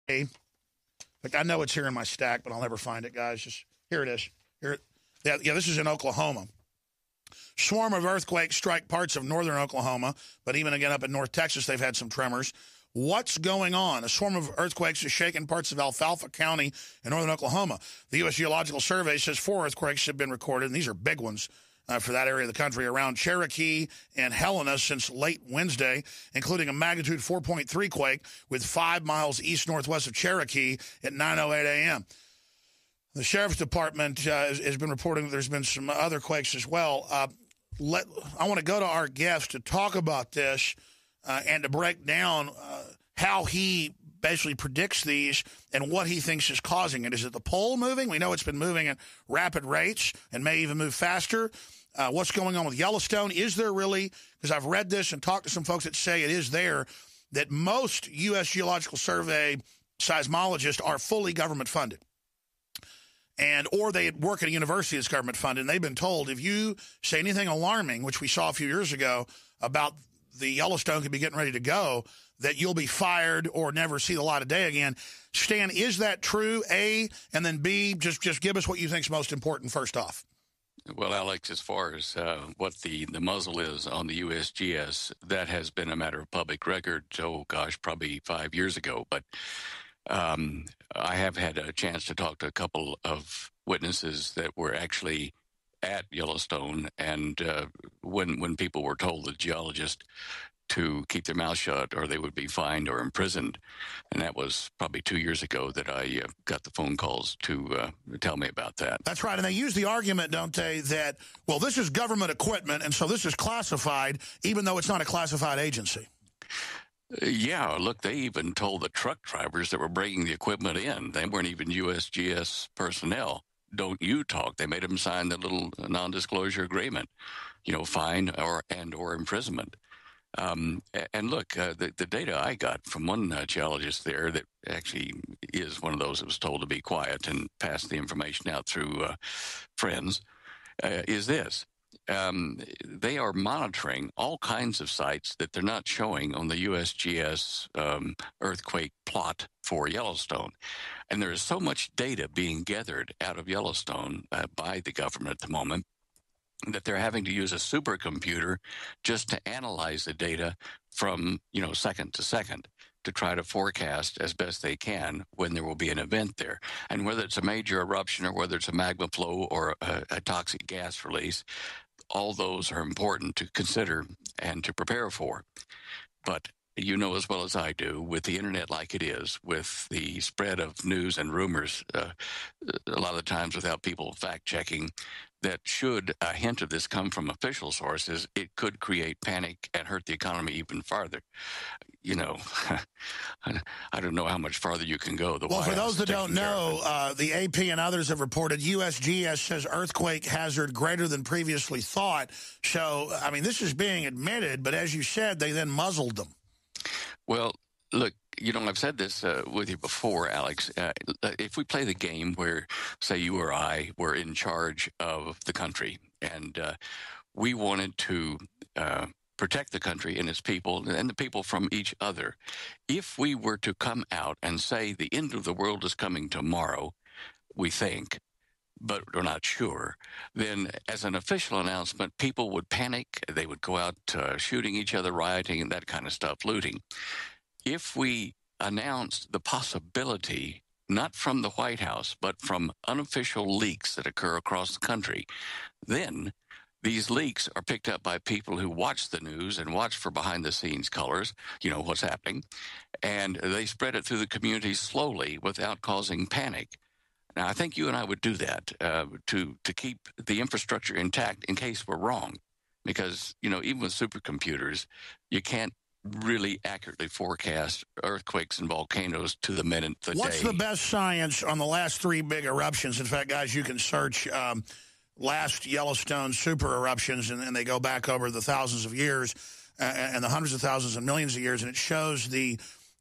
Like, I know it's here in my stack, but I'll never find it, guys. Just here it is. Yeah, this is in Oklahoma. Swarm of earthquakes strike parts of northern Oklahoma, but even again up in North Texas, they've had some tremors. What's going on? A swarm of earthquakes has shaken parts of Alfalfa County in northern Oklahoma. The U.S. Geological Survey says 4 earthquakes have been recorded, and these are big ones for that area of the country, around Cherokee and Helena since late Wednesday, including a magnitude 4.3 quake with 5 miles east-northwest of Cherokee at 9:08 a.m. The Sheriff's Department has been reporting that there's been some other quakes as well. I want to go to our guest to talk about this and to break down how he basically predicts these and what he thinks is causing it. Is it the pole moving? We know it's been moving at rapid rates and may even move faster. What's going on with Yellowstone? Is there really, because I've read this and talked to some folks that say it is there, that most U.S. Geological Survey seismologists are fully government funded. Or they work at a university that's government funded, and they've been told if you say anything alarming, which we saw a few years ago, about the Yellowstone could be getting ready to go, that you'll be fired or never see the light of day again. Stan, is that true, A? And then B, just give us what you think is most important first off. Well, Alex, as far as what the muzzle is on the USGS, that has been a matter of public record, probably 5 years ago. But I have had a chance to talk to a couple of witnesses that were actually at Yellowstone, and when people were told, the geologist, to keep their mouth shut or they would be fined or imprisoned. And that was probably 2 years ago that I got the phone calls to tell me about that. That's right. And they use the argument, don't they, that, well, this is government equipment, and so this is classified, even though it's not a classified agency. Yeah, look, they even told the truck drivers that were bringing the equipment in, they weren't even USGS personnel. Don't you talk. They made them sign the little non-disclosure agreement, fine or imprisonment. And look, the data I got from one geologist there that actually is one of those that was told to be quiet and pass the information out through friends is this. They are monitoring all kinds of sites that they're not showing on the USGS earthquake plot for Yellowstone. And there is so much data being gathered out of Yellowstone by the government at the moment that they're having to use a supercomputer just to analyze the data from, second to second to try to forecast as best they can when there will be an event there. And whether it's a major eruption or whether it's a magma flow or a toxic gas release, all those are important to consider and to prepare for. But you know as well as I do, with the internet like it is, with the spread of news and rumors, a lot of the times without people fact-checking, that should a hint of this come from official sources, it could create panic and hurt the economy even farther. I don't know how much farther you can go. Well, for those that don't know, the AP and others have reported USGS says earthquake hazard greater than previously thought. So, this is being admitted, but as you said, they then muzzled them. Well, look, I've said this with you before, Alex. If we play the game where, say, you or I were in charge of the country and we wanted to protect the country and its people and the people from each other, if we were to come out and say the end of the world is coming tomorrow, we think, but we're not sure, then as an official announcement, people would panic. They would go out shooting each other, rioting, and that kind of stuff, looting. If we announced the possibility, not from the White House, but from unofficial leaks that occur across the country, then these leaks are picked up by people who watch the news and watch for behind-the-scenes colors, what's happening, and they spread it through the community slowly without causing panic. Now, I think you and I would do that to keep the infrastructure intact in case we're wrong, because, even with supercomputers, you can't really accurately forecast earthquakes and volcanoes to the minute, the day. What's the best science on the last 3 big eruptions? In fact, guys, you can search last Yellowstone super eruptions, and they go back over the thousands of years and the hundreds of thousands and millions of years, and it shows the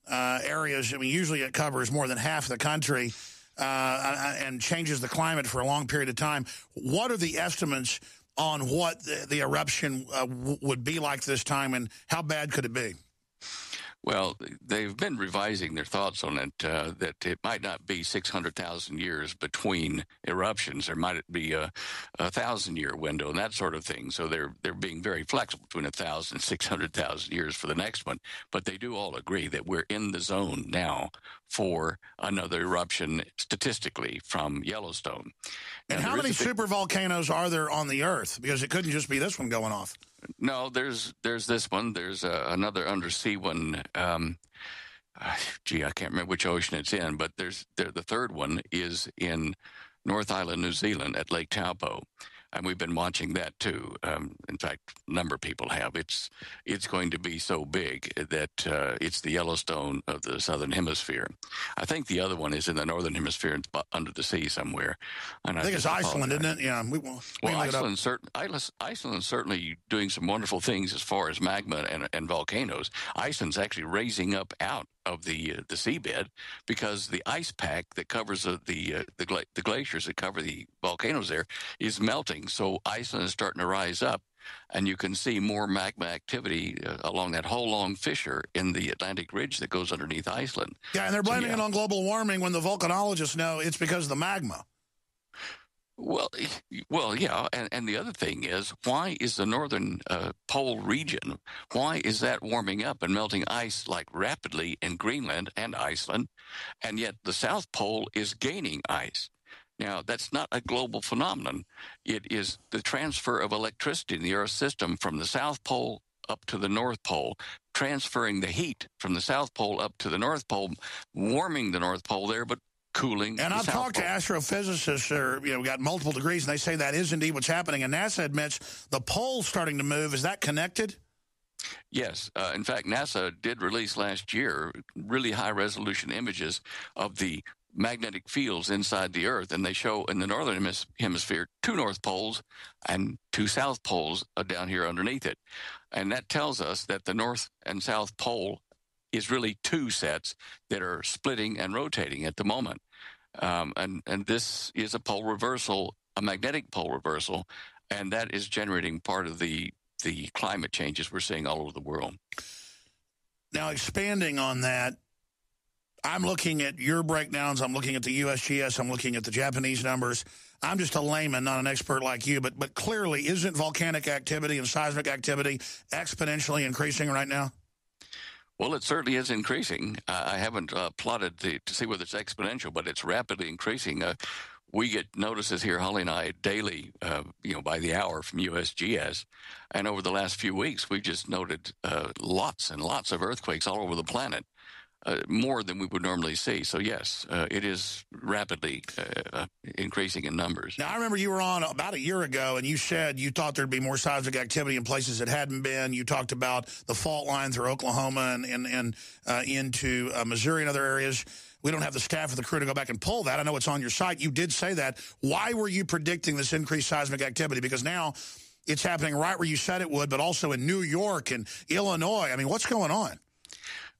areas. Usually it covers more than half the country and changes the climate for a long period of time. What are the estimates on what the eruption would be like this time, and how bad could it be? Well, they've been revising their thoughts on it, that it might not be 600,000 years between eruptions. There might be a 1,000-year window and that sort of thing. So they're being very flexible between 1,000 and 600,000 years for the next one. But they do all agree that we're in the zone now for another eruption statistically from Yellowstone. And how many supervolcanoes are there on the Earth? Because it couldn't just be this one going off. No, there's this one. There's another undersea one. I can't remember which ocean it's in, but the third one is in North Island, New Zealand, at Lake Taupo. And we've been watching that too. In fact, a number of people have. It's going to be so big that it's the Yellowstone of the Southern Hemisphere. I think the other one is in the Northern Hemisphere, under the sea somewhere. And I think it's Iceland, isn't it? Yeah. Iceland's certainly doing some wonderful things as far as magma and volcanoes. Iceland's actually raising up out of the seabed because the ice pack that covers the glaciers that cover the volcanoes there is melting. So Iceland is starting to rise up, and you can see more magma activity along that whole long fissure in the Atlantic Ridge that goes underneath Iceland. Yeah, and they're blaming it on global warming when the volcanologists know it's because of the magma. Well, yeah, and the other thing is, why is the northern pole region, why is that warming up and melting ice like rapidly in Greenland and Iceland, and yet the South Pole is gaining ice? Now, that's not a global phenomenon. It is the transfer of electricity in the Earth system from the South Pole up to the North Pole, transferring the heat from the South Pole up to the North Pole, warming the North Pole there, but cooling. And I've talked to astrophysicists who got multiple degrees, and they say that is indeed what's happening. And NASA admits the pole's starting to move. Is that connected? Yes. In fact, NASA did release last year really high-resolution images of the magnetic fields inside the Earth, and they show in the northern hemisphere 2 North Poles and 2 South Poles down here underneath it. And that tells us that the North and South Pole is really 2 sets that are splitting and rotating at the moment. And this is a pole reversal, a magnetic pole reversal, and that is generating part of the climate changes we're seeing all over the world. Now, expanding on that, I'm looking at your breakdowns. I'm looking at the USGS. I'm looking at the Japanese numbers. I'm just a layman, not an expert like you, but clearly, isn't volcanic activity and seismic activity exponentially increasing right now? Well, it certainly is increasing. I haven't plotted to see whether it's exponential, but it's rapidly increasing. We get notices here, Holly and I, daily, by the hour from USGS. And over the last few weeks, we've just noted lots and lots of earthquakes all over the planet, more than we would normally see. So, yes, it is rapidly increasing in numbers. Now, I remember you were on about a year ago, and you said you thought there'd be more seismic activity in places that hadn't been. You talked about the fault line through Oklahoma and into Missouri and other areas. We don't have the staff or the crew to go back and pull that. I know it's on your site. You did say that. Why were you predicting this increased seismic activity? Because now it's happening right where you said it would, but also in New York and Illinois. I mean, what's going on?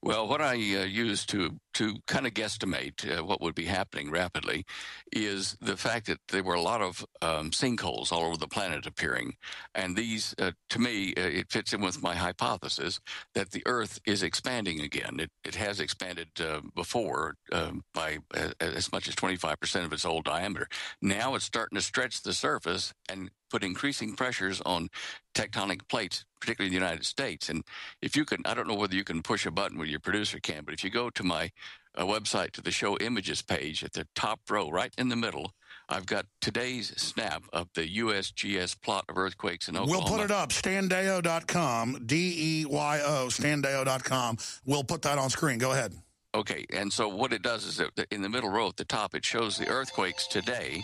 Well, what I use to kind of guesstimate what would be happening rapidly is the fact that there were a lot of sinkholes all over the planet appearing. And these, to me, it fits in with my hypothesis that the Earth is expanding again. It has expanded before by as much as 25% of its old diameter. Now it's starting to stretch the surface and put increasing pressures on tectonic plates, particularly in the United States. And if you can, I don't know whether you can push a button with your producer can, but if you go to my website, to the show images page at the top row, right in the middle, I've got today's snap of the USGS plot of earthquakes in Oklahoma. We'll put it up, standeo.com, D-E-Y-O, standeo.com. We'll put that on screen. Go ahead. Okay, and so what it does is that in the middle row at the top, it shows the earthquakes today.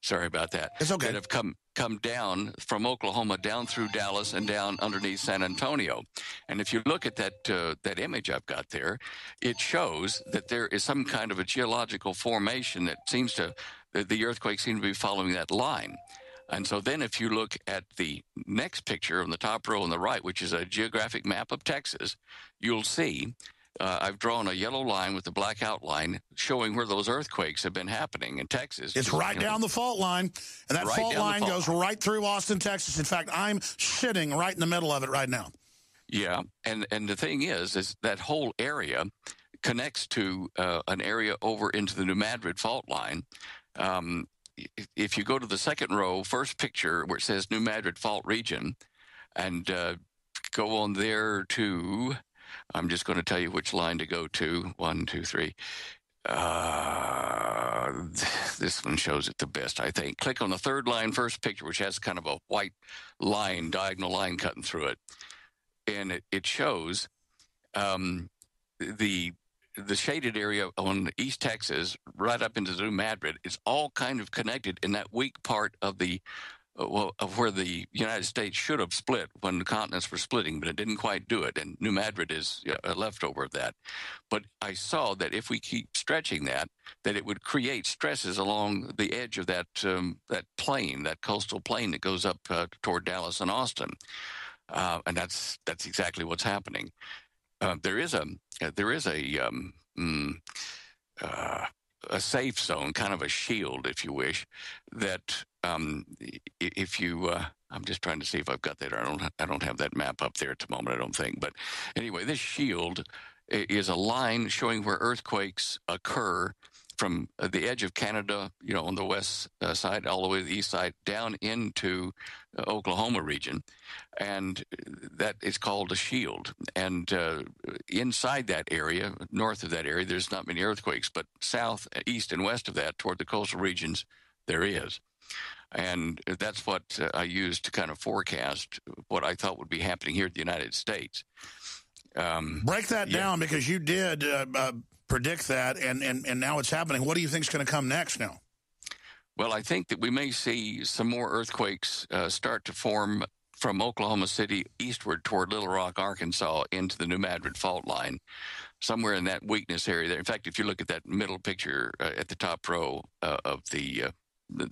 Sorry about that. It's okay. That have come down from Oklahoma down through Dallas and down underneath San Antonio. And if you look at that image I've got there, it shows that there is some kind of a geological formation that seems to, the earthquakes seem to be following that line. And so then if you look at the next picture on the top row on the right, which is a geographic map of Texas, you'll see I've drawn a yellow line with a black outline showing where those earthquakes have been happening in Texas. It's right down the fault line, and that fault line goes right through Austin, Texas. In fact, I'm sitting right in the middle of it right now. Yeah, and the thing is that whole area connects to an area over into the New Madrid fault line. Um, if you go to the second row, first picture where it says New Madrid fault region, and go on there to, I'm just going to tell you which line to go to. 1, 2, 3. This one shows it the best, I think. Click on the third line, first picture, which has kind of a white line, diagonal line cutting through it, and it shows the shaded area on East Texas, right up into New Madrid. It's all kind of connected in that weak part of the of where the United States should have split when the continents were splitting, but it didn't quite do it. And New Madrid is a leftover of that. But I saw that if we keep stretching that it would create stresses along the edge of that that plain, that coastal plain that goes up toward Dallas and Austin. And that's exactly what's happening. There is a safe zone, kind of a shield, if you wish, that if you, I'm just trying to see if I've got that. I don't have that map up there at the moment, I don't think. But anyway, this shield is a line showing where earthquakes occur from the edge of Canada, on the west side, all the way to the east side, down into Oklahoma region. And that is called a shield. And inside that area, north of that area, there's not many earthquakes, but south, east, and west of that, toward the coastal regions, there is. And that's what I used to kind of forecast what I thought would be happening here in the United States. Break that down, because you did predict that, and now it's happening. What do you think is going to come next now? Well, I think that we may see some more earthquakes start to form from Oklahoma City eastward toward Little Rock, Arkansas, into the New Madrid fault line, somewhere in that weakness area there. In fact, if you look at that middle picture at the top row of the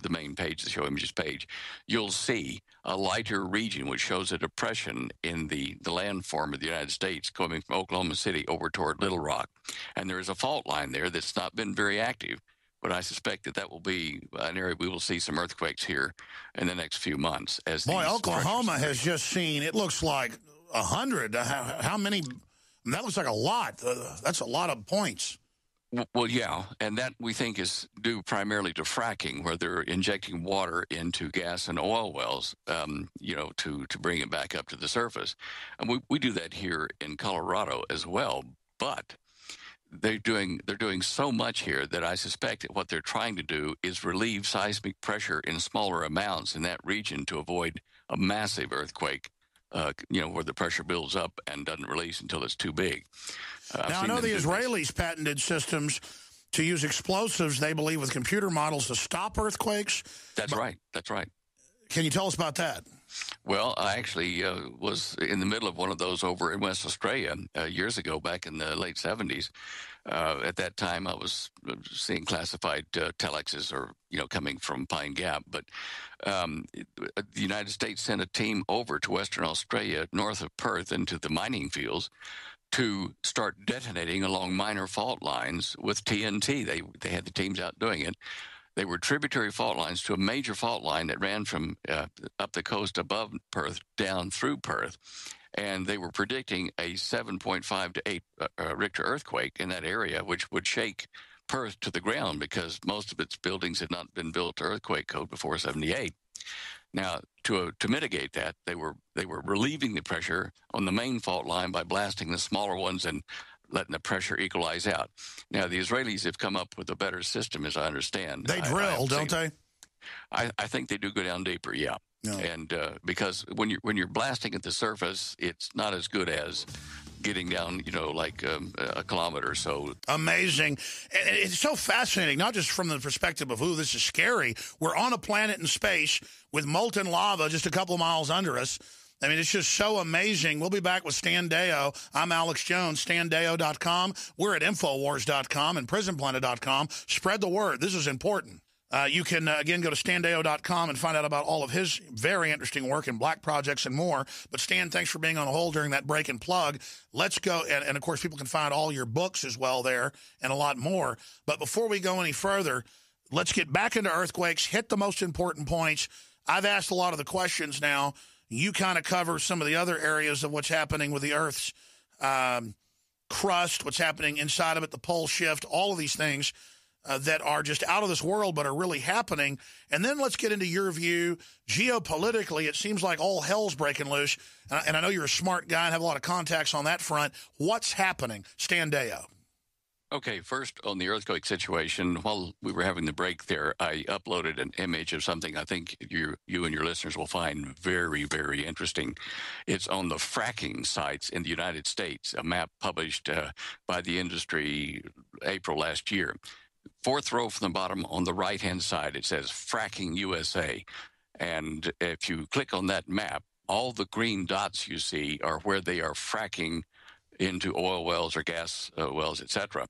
main page, the show images page, you'll see a lighter region which shows a depression in the landform of the United States coming from Oklahoma City over toward Little Rock. And there is a fault line there that's not been very active, but I suspect that will be an area we will see some earthquakes here in the next few months. Boy, Oklahoma has just seen, it looks like 100. How many? That looks like a lot. That's a lot of points. Well, yeah, and that we think is due primarily to fracking, where they're injecting water into gas and oil wells, to bring it back up to the surface. And we do that here in Colorado as well, but they're doing so much here that I suspect that what they're trying to do is relieve seismic pressure in smaller amounts in that region to avoid a massive earthquake, where the pressure builds up and doesn't release until it's too big. Now, I know the Israelis patented systems to use explosives, they believe, with computer models to stop earthquakes. That's right. Can you tell us about that? Well, I actually was in the middle of one of those over in West Australia years ago, back in the late 70s. At that time, I was seeing classified telexes coming from Pine Gap. But the United States sent a team over to Western Australia, north of Perth, into the mining fields, to start detonating along minor fault lines with TNT. They had the teams out doing it. They were tributary fault lines to a major fault line that ran from up the coast above Perth down through Perth. And they were predicting a 7.5 to 8 Richter earthquake in that area, which would shake Perth to the ground because most of its buildings had not been built to earthquake code before 78. Now, to mitigate that, they were relieving the pressure on the main fault line by blasting the smaller ones and letting the pressure equalize out. Now, the Israelis have come up with a better system, as I understand. They drill, don't they? I think they do go down deeper, yeah. No. And because when you're blasting at the surface, it's not as good as getting down, like a kilometer or so. Amazing. And it's so fascinating, not just from the perspective of, ooh, this is scary. We're on a planet in space with molten lava just a couple miles under us. I mean, it's just so amazing. We'll be back with Stan Deyo. I'm Alex Jones, StanDeyo.com. We're at Infowars.com and PrisonPlanet.com. Spread the word. This is important. You can, again, go to StanDeyo.com and find out about all of his very interesting work in black projects and more. But, Stan, thanks for being on the hold during that break and plug. Let's go. And, of course, people can find all your books as well there and a lot more. But before we go any further, let's get back into earthquakes, hit the most important points. I've asked a lot of the questions now. You kind of cover some of the other areas of what's happening with the Earth's crust, what's happening inside of it, the pole shift, all of these things that are just out of this world but are really happening. And then let's get into your view. Geopolitically, it seems like all hell's breaking loose. And I know you're a smart guy and have a lot of contacts on that front. What's happening? Stan Deyo. Okay, first on the earthquake situation, while we were having the break there, I uploaded an image of something I think you and your listeners will find very, very interesting. It's on the fracking sites in the United States, a map published by the industry April last year. Fourth row from the bottom on the right-hand side, it says Fracking USA. And if you click on that map, all the green dots you see are where they are fracking into oil wells or gas wells, etc.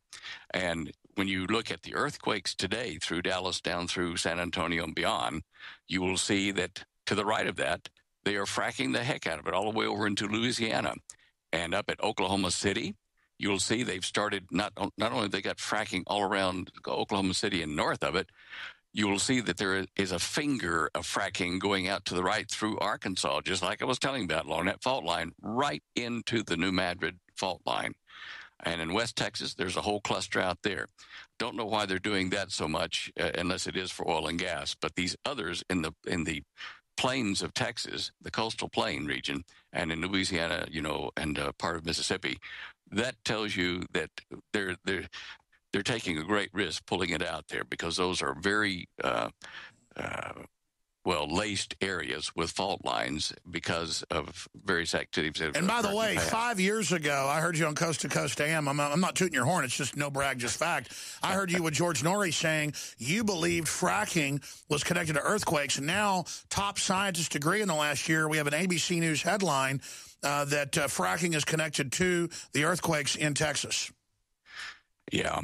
And when you look at the earthquakes today through Dallas down through San Antonio and beyond, you will see that to the right of that, they are fracking the heck out of it all the way over into Louisiana. And up at Oklahoma City, you'll see they've started, not only they got fracking all around Oklahoma City and north of it, you will see that there is a finger of fracking going out to the right through Arkansas, just like I was telling about, along that fault line, right into the New Madrid fault line. And in West Texas, there's a whole cluster out there. Don't know why they're doing that so much, unless it is for oil and gas. But these others in the plains of Texas, the coastal plain region, and in Louisiana, and part of Mississippi, that tells you that they're taking a great risk pulling it out there, because those are very well-laced areas with fault lines because of various activities. And by the way, 5 years ago, I heard you on Coast to Coast AM. I'm not tooting your horn. It's just no brag, just fact. I heard you with George Norrie saying you believed fracking was connected to earthquakes. And now top scientists agree in the last year. We have an ABC News headline that fracking is connected to the earthquakes in Texas. Yeah.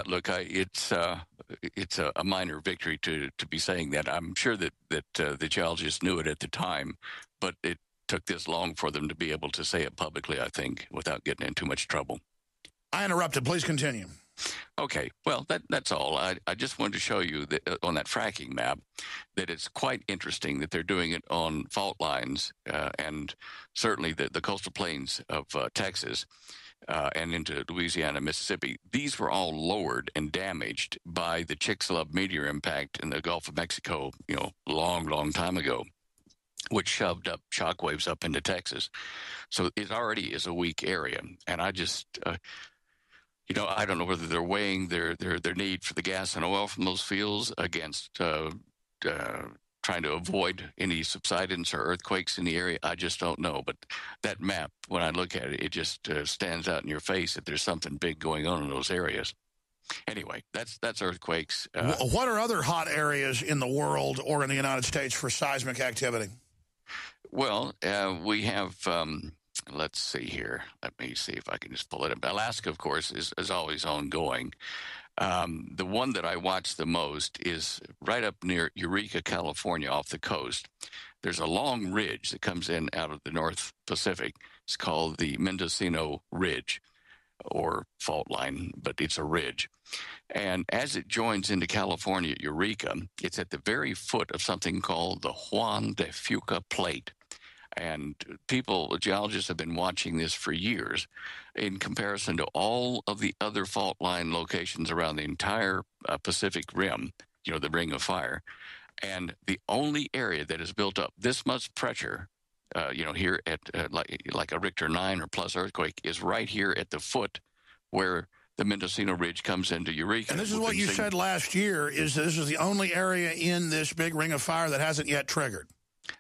Look, it's a minor victory to be saying that. I'm sure that the geologists knew it at the time, but it took this long for them to be able to say it publicly, I think, without getting in too much trouble. I interrupted. Please continue. Okay. Well, that's all. I just wanted to show you that on that fracking map that it's quite interesting that they're doing it on fault lines and certainly the coastal plains of Texas. And into Louisiana, Mississippi. These were all lowered and damaged by the Chicxulub meteor impact in the Gulf of Mexico, long time ago, which shoved up shockwaves up into Texas. So it already is a weak area. And I just, I don't know whether they're weighing their need for the gas and oil from those fields against trying to avoid any subsidence or earthquakes in the area. I just don't know. But that map, when I look at it, it just stands out in your face that there's something big going on in those areas. Anyway, that's earthquakes. What are other hot areas in the world or in the United States for seismic activity? Well, we have, let's see here. Let me see if I can just pull it up. Alaska, of course, is always ongoing. The one that I watch the most is right up near Eureka, California, off the coast. There's a long ridge that comes in out of the North Pacific. It's called the Mendocino Ridge, or fault line, but it's a ridge. And as it joins into California, Eureka, it's at the very foot of something called the Juan de Fuca Plate. And geologists have been watching this for years in comparison to all of the other fault line locations around the entire Pacific Rim, the Ring of Fire. And the only area that has built up this much pressure, here at like a Richter 9 or plus earthquake, is right here at the foot where the Mendocino Ridge comes into Eureka. And this is what you said last year, is this is the only area in this big Ring of Fire that hasn't yet triggered.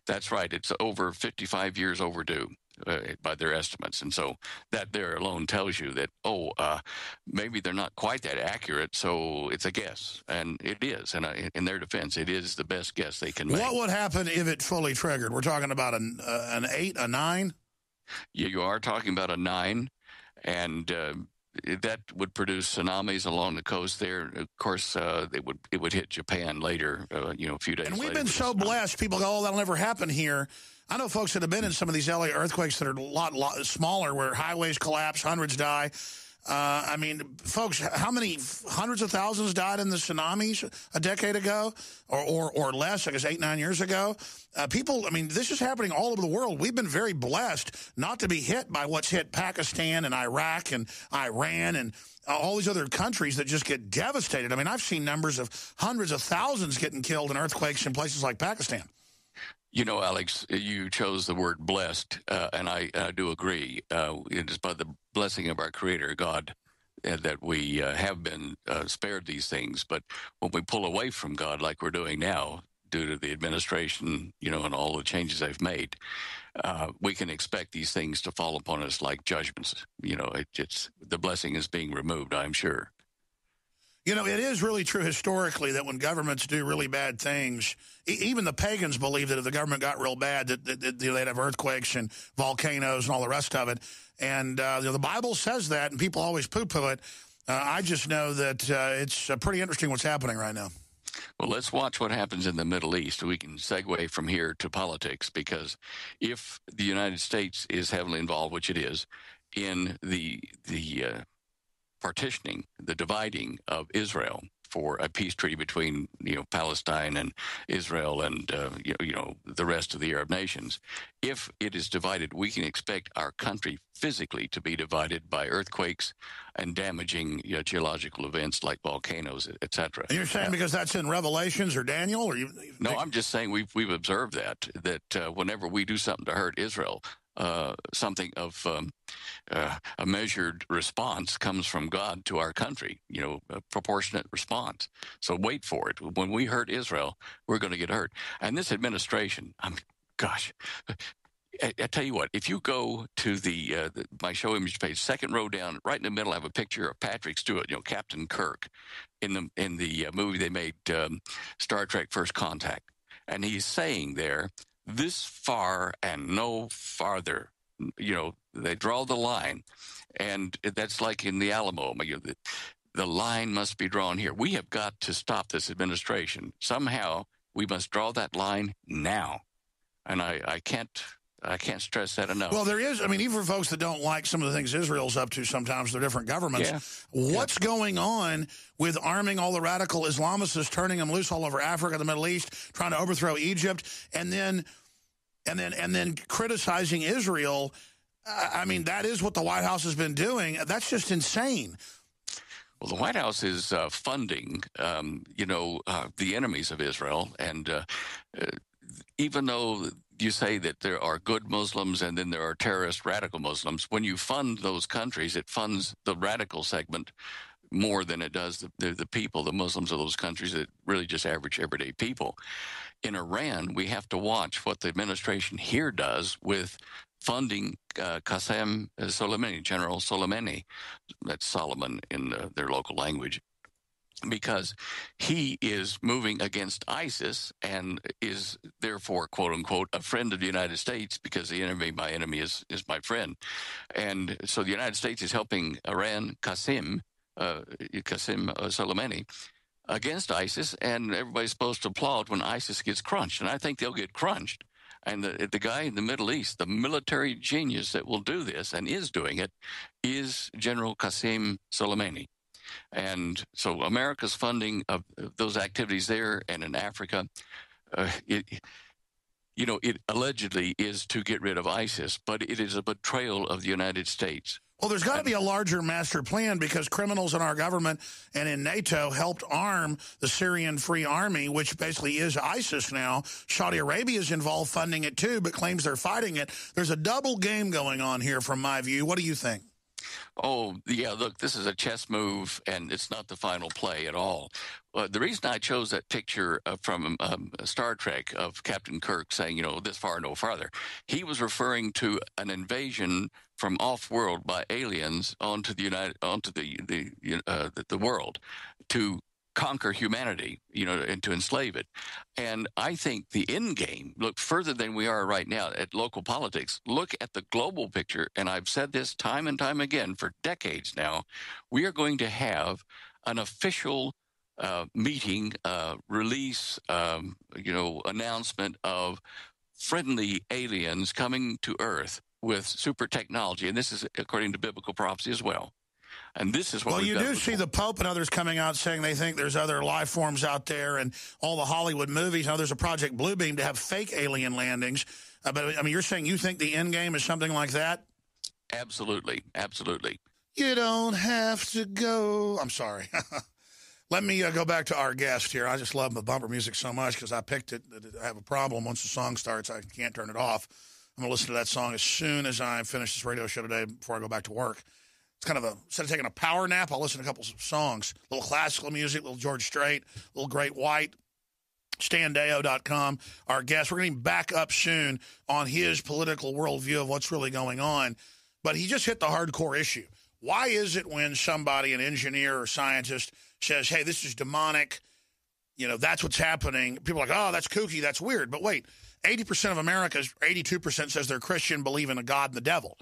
That's right. It's over 55 years overdue by their estimates. And so that there alone tells you that, maybe they're not quite that accurate, so it's a guess. And it is. And in their defense, it is the best guess they can make. What would happen if it fully triggered? We're talking about an 8, a 9? Yeah, you are talking about a 9. And that would produce tsunamis along the coast there. Of course, it would hit Japan later, a few days later. And we've been so blessed. People go, that'll never happen here. I know folks that have been in some of these LA earthquakes that are a lot smaller, where highways collapse, hundreds die. I mean, folks, how many hundreds of thousands died in the tsunamis a decade ago or less, I guess 8-9 years ago? People, I mean, this is happening all over the world. We've been very blessed not to be hit by what's hit Pakistan and Iraq and Iran and all these other countries that just get devastated. I mean, I've seen numbers of hundreds of thousands getting killed in earthquakes in places like Pakistan. You know, Alex, you chose the word blessed, and I do agree. It is by the blessing of our Creator, God, that we have been spared these things. But when we pull away from God, like we're doing now, due to the administration, you know, and all the changes they've made, we can expect these things to fall upon us like judgments. You know, it's the blessing is being removed, I'm sure. You know, it is really true historically that when governments do really bad things, even the pagans believe that if the government got real bad, that they'd have earthquakes and volcanoes and all the rest of it. And the Bible says that, and people always poo-poo it. I just know that it's pretty interesting what's happening right now. Well, let's watch what happens in the Middle East. We can segue from here to politics, because if the United States is heavily involved, which it is, in the partitioning, the dividing of Israel for a peace treaty between, you know, Palestine and Israel and you know the rest of the Arab nations. If it is divided, we can expect our country physically to be divided by earthquakes and damaging geological events like volcanoes, etc. And you're saying because that's in Revelations or Daniel, or you? No, I'm just saying we've observed that whenever we do something to hurt Israel, something of a measured response comes from God to our country, you know, a proportionate response. So wait for it. When we hurt Israel, we're going to get hurt. And this administration, I mean, gosh, I tell you what, if you go to my show image page, second row down, right in the middle, I have a picture of Patrick Stewart, you know, Captain Kirk, in the movie they made, Star Trek First Contact. And he's saying there, this far and no farther. You know, they draw the line, and that's like in the Alamo. The line must be drawn here. We have got to stop this administration. Somehow, we must draw that line now, and I can't stress that enough. Well, there is. I mean, even for folks that don't like some of the things Israel's up to, sometimes they're different governments. Yeah. What's going on with arming all the radical Islamists, turning them loose all over Africa, the Middle East, trying to overthrow Egypt, and then criticizing Israel? I mean, that is what the White House has been doing. That's just insane. Well, the White House is funding, the enemies of Israel. And even though you say that there are good Muslims and then there are terrorist radical Muslims, when you fund those countries, it funds the radical segment more than it does the people, the Muslims of those countries that really just average everyday people. In Iran, we have to watch what the administration here does with funding Qasem Soleimani, General Soleimani, that's Solomon in their local language, because he is moving against ISIS and is therefore, quote unquote, a friend of the United States, because the enemy, my enemy, is my friend. And so the United States is helping Iran, Qasem Soleimani, against ISIS, and everybody's supposed to applaud when ISIS gets crunched. And I think they'll get crunched. And the guy in the Middle East, the military genius that will do this and is doing it, is General Qasem Soleimani. And so America's funding of those activities there and in Africa, it allegedly is to get rid of ISIS, but it is a betrayal of the United States. Well, there's got to be a larger master plan, because criminals in our government and in NATO helped arm the Syrian Free Army, which basically is ISIS now. Saudi Arabia is involved funding it too, but claims they're fighting it. There's a double game going on here from my view. What do you think? Oh, yeah, look, this is a chess move, and it's not the final play at all. The reason I chose that picture from Star Trek of Captain Kirk saying, this far, no farther, he was referring to an invasion from off-world by aliens onto the world to conquer humanity, and to enslave it. And I think the end game, look further than we are right now at local politics. Look at the global picture, and I've said this time and time again for decades now. We are going to have an official meeting, release, announcement of friendly aliens coming to Earth with super technology, and this is according to biblical prophecy as well. And this is what well, we've you got do before. see the Pope and others coming out saying they think there's other life forms out there, and all the Hollywood movies. Now, there's a Project Bluebeam to have fake alien landings. But, I mean, you're saying you think the end game is something like that? Absolutely. Absolutely. You don't have to go. I'm sorry. Let me go back to our guest here. I just love the bumper music so much because I picked it. I have a problem. Once the song starts, I can't turn it off. I'm going to listen to that song as soon as I finish this radio show today before I go back to work. It's kind of instead of taking a power nap, I'll listen to a couple of songs. A little classical music, a little George Strait, a little Great White. StanDeo.com, our guest. We're going to be back up soon on his political worldview of what's really going on. But he just hit the hardcore issue. Why is it when somebody, an engineer or scientist, says, hey, this is demonic, that's what's happening, people are like, oh, that's kooky, that's weird. But wait, 80% of Americans, 82% says they're Christian, believe in a God and the devil.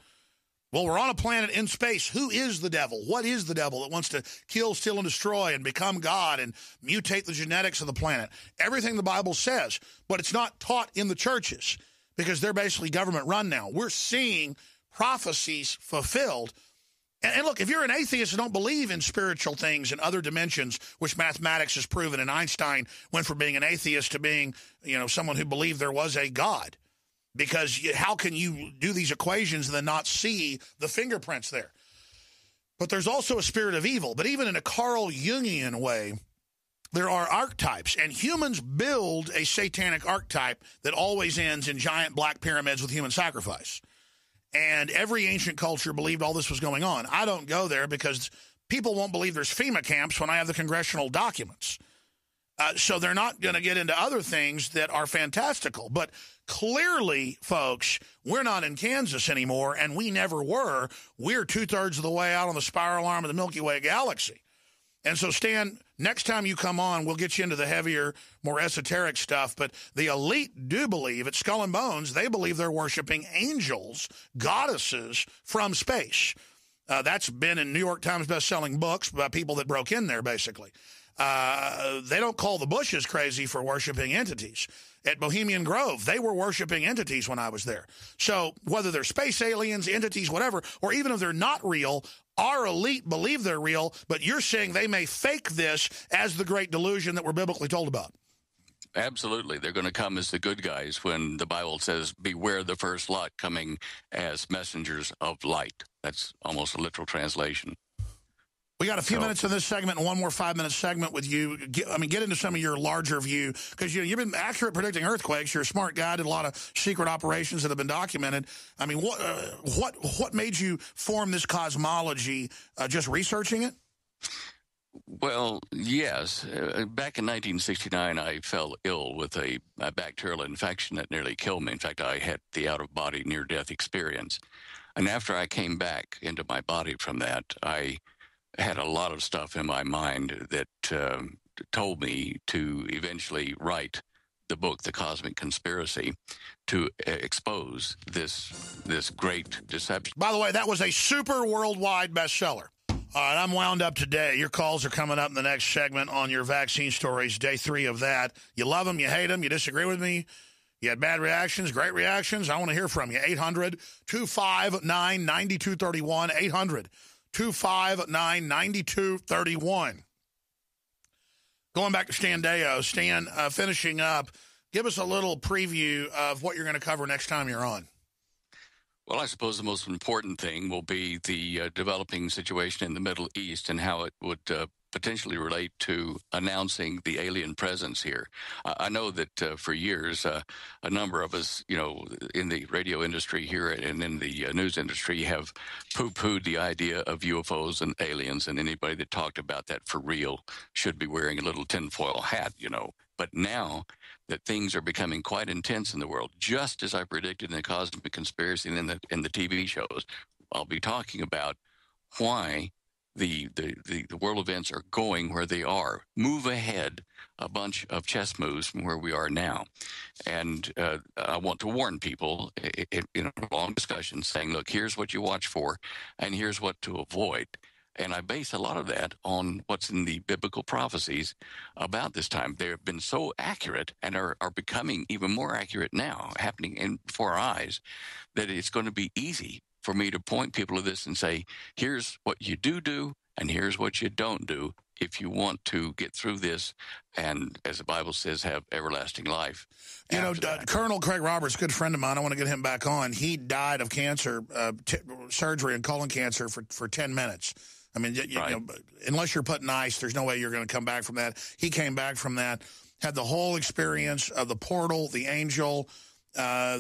Well, we're on a planet in space. Who is the devil? What is the devil that wants to kill, steal, and destroy and become God and mutate the genetics of the planet? Everything the Bible says, but it's not taught in the churches because they're basically government run now. We're seeing prophecies fulfilled. And look, if you're an atheist and don't believe in spiritual things and other dimensions, which mathematics has proven, and Einstein went from being an atheist to being, someone who believed there was a God. Because how can you do these equations and then not see the fingerprints there? But there's also a spirit of evil. But even in a Carl Jungian way, there are archetypes. And humans build a satanic archetype that always ends in giant black pyramids with human sacrifice. And every ancient culture believed all this was going on. I don't go there because people won't believe there's FEMA camps when I have the congressional documents. So they're not going to get into other things that are fantastical. But clearly, folks, we're not in Kansas anymore, and we never were. We're two-thirds of the way out on the spiral arm of the Milky Way galaxy. And so, Stan, next time you come on, we'll get you into the heavier, more esoteric stuff. But the elite do believe, at Skull and Bones, they believe they're worshiping angels, goddesses from space. That's been in New York Times best-selling books by people that broke in there, basically. They don't call the Bushes crazy for worshiping entities. At Bohemian Grove, they were worshiping entities when I was there. So whether they're space aliens, entities, whatever, or even if they're not real, our elite believe they're real, but you're saying they may fake this as the great delusion that we're biblically told about. Absolutely. They're going to come as the good guys when the Bible says, beware the first lot coming as messengers of light. That's almost a literal translation. We got a few minutes in this segment and one more 5-minute segment with you. Get into some of your larger view, because you've been accurate predicting earthquakes. You're a smart guy, did a lot of secret operations that have been documented. I mean, what made you form this cosmology? Just researching it? Well, yes. Back in 1969, I fell ill with a bacterial infection that nearly killed me. In fact, I had the out-of-body near-death experience. And after I came back into my body from that, I had a lot of stuff in my mind that told me to eventually write the book, The Cosmic Conspiracy, to expose this great deception. By the way, that was a super worldwide bestseller. All right, I'm wound up today. Your calls are coming up in the next segment on your vaccine stories, day 3 of that. You love them, you hate them, you disagree with me. You had bad reactions, great reactions. I want to hear from you. 800-259-9231. 800-259-9231. Going back to Stan Deo. Stan, finishing up, give us a little preview of what you're going to cover next time you're on. Well, I suppose the most important thing will be the developing situation in the Middle East and how it would potentially relate to announcing the alien presence here. I know that for years, a number of us, in the radio industry here and in the news industry have poo-pooed the idea of UFOs and aliens, and anybody that talked about that for real should be wearing a little tinfoil hat, But now that things are becoming quite intense in the world, just as I predicted in the Cosmic Conspiracy and in the TV shows, I'll be talking about why the world events are going where they are. Move ahead a bunch of chess moves from where we are now. And I want to warn people in a long discussion saying, look, here's what you watch for and here's what to avoid. And I base a lot of that on what's in the biblical prophecies about this time. They have been so accurate and are becoming even more accurate now, happening before our eyes, that it's going to be easy for me to point people to this and say, here's what you do And here's what you don't do if you want to get through this and, as the Bible says, have everlasting life. You know, Colonel Craig Roberts, good friend of mine, I want to get him back on. He died of cancer, surgery and colon cancer for 10 minutes. I mean, you know, unless you're putting ice, there's no way you're going to come back from that. He came back from that, had the whole experience of the portal, the angel, a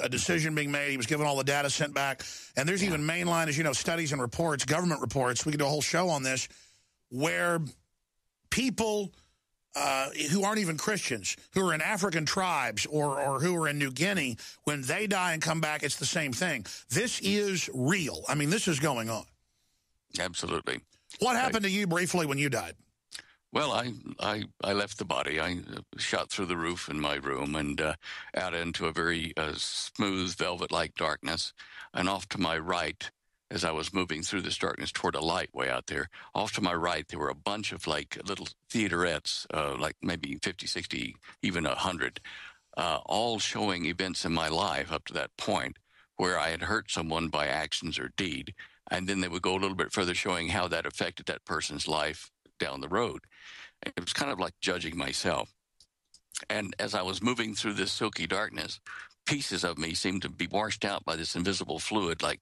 decision being made. He was given all the data sent back. And there's even mainline, as you know, studies and reports, government reports. We could do a whole show on this, where people who aren't even Christians, who are in African tribes or who are in New Guinea, when they die and come back, it's the same thing. This is real. I mean, this is going on. Absolutely. What happened to you briefly when you died? Well, I left the body. I shot through the roof in my room and out into a very smooth, velvet-like darkness. And off to my right, as I was moving through this darkness toward a light way out there, off to my right, there were a bunch of like little theaterettes, like maybe 50, 60, even 100, all showing events in my life up to that point where I had hurt someone by actions or deed. And then they would go a little bit further, showing how that affected that person's life down the road. It was kind of like judging myself. And as I was moving through this silky darkness, pieces of me seemed to be washed out by this invisible fluid, like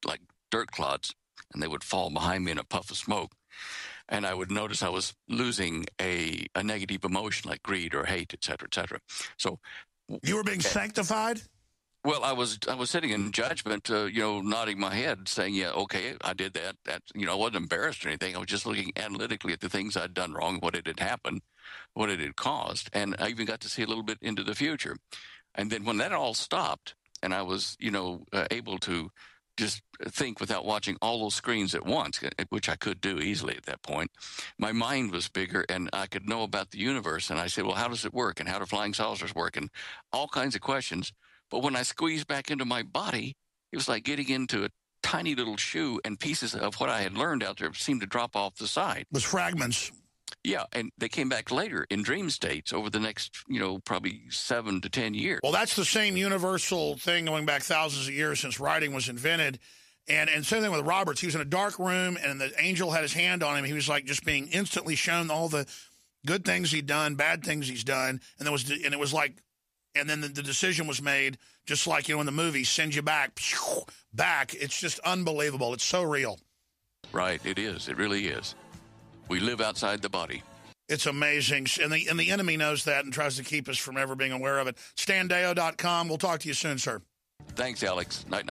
dirt clods, and they would fall behind me in a puff of smoke. And I would notice I was losing a negative emotion like greed or hate, et cetera, et cetera. So you were being sanctified? Well, I was sitting in judgment, nodding my head, saying, yeah, okay, I did that. I wasn't embarrassed or anything. I was just looking analytically at the things I'd done wrong, what it had happened, what it had caused. And I even got to see a little bit into the future. And then when that all stopped and I was, able to just think without watching all those screens at once, which I could do easily at that point, my mind was bigger and I could know about the universe. And I said, well, how does it work? And how do flying saucers work? And all kinds of questions. But when I squeezed back into my body, it was like getting into a tiny little shoe, and pieces of what I had learned out there seemed to drop off the side. It was fragments. Yeah, and they came back later in dream states over the next, probably 7 to 10 years. Well, that's the same universal thing going back thousands of years since writing was invented. And same thing with Roberts. He was in a dark room, and the angel had his hand on him. He was like just being instantly shown all the good things he'd done, bad things he's done, and it was like. And then the decision was made, just like, in the movie, send you back. It's just unbelievable. It's so real. Right, it is. It really is. We live outside the body. It's amazing. And the enemy knows that and tries to keep us from ever being aware of it. StanDeo.com. We'll talk to you soon, sir. Thanks, Alex. Night.